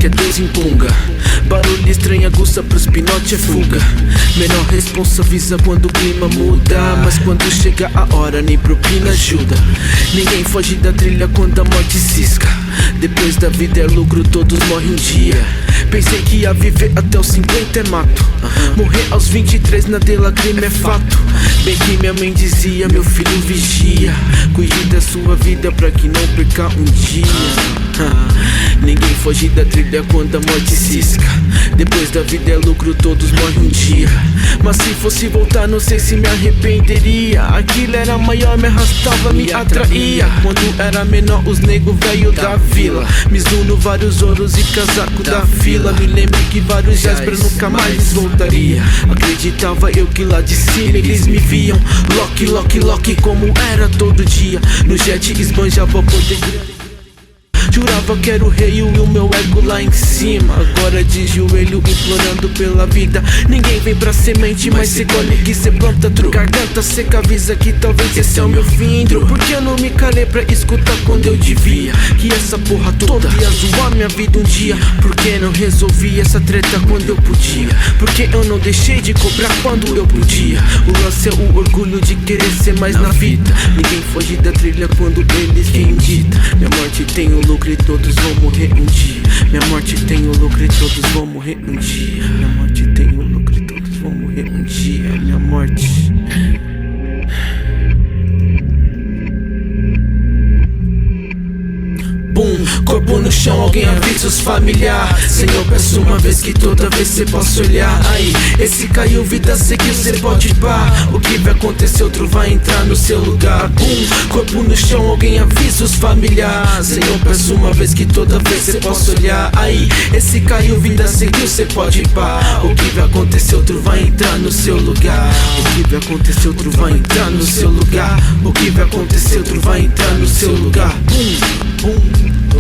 que é Deus impunga. Barulho estranho aguça pros pinote é fuga. Menor responsa avisa quando o clima muda, mas quando chega a hora nem propina ajuda. Ninguém foge da trilha quando a morte cisca. Depois da vida é lucro, todos morrem um dia. Pensei que ia viver até os 50 é mato. Morrer aos 23 na dela crime é fato. Bem que minha mãe dizia, meu filho vigia, cuide da sua vida pra que não perca um dia. Ninguém foge da trilha quando a morte cisca. Depois da vida é lucro, todos morrem um dia. Mas se fosse voltar não sei se me arrependeria. Aquilo era maior, me arrastava, me atraía. Quando era menor os nego velho da vila, Mizuno, vários ouros e casaco da fila. Me lembro que vários reais pra nunca mais voltaria. Acreditava eu que lá de cima eles me viam. Lock, lock, lock como era todo dia. No jet esbanjava poder. Jurava que era o rei e o meu ego lá em cima. Agora de joelho implorando pela vida. Ninguém vem pra semente, mas cê colhe o que cê planta. Garganta seca avisa que talvez esse é o meu fim. Por que eu não me calei pra escutar quando eu devia? Que essa porra toda ia zoar minha vida um dia. Por que não resolvi essa treta quando eu podia? Por que eu não deixei de cobrar quando eu podia? O lance é o orgulho de querer ser mais na vida. Ninguém foge da trilha quando eles quem dita. Minha morte tem o lucro e todos vão morrer um dia. Minha morte tem o lucro e todos vão morrer um dia. Minha morte tem o lucro e todos vão morrer um dia. Minha morte. Bum, corpo no chão, alguém avisa os familiares. Senhor, peço uma vez que toda vez cê possa olhar. Aí, esse caiu, vida seguiu, cê pode pá. O que vai acontecer, outro vai entrar no seu lugar. Bum, corpo no chão, alguém avisa os familiares. Senhor, peço uma vez que toda vez cê possa olhar. Aí, esse caiu, vida seguiu, cê pode pá. O que vai acontecer, outro vai entrar no seu lugar. O que vai acontecer, outro vai entrar no seu lugar. O que vai acontecer, outro vai entrar no seu lugar. Bum, bum.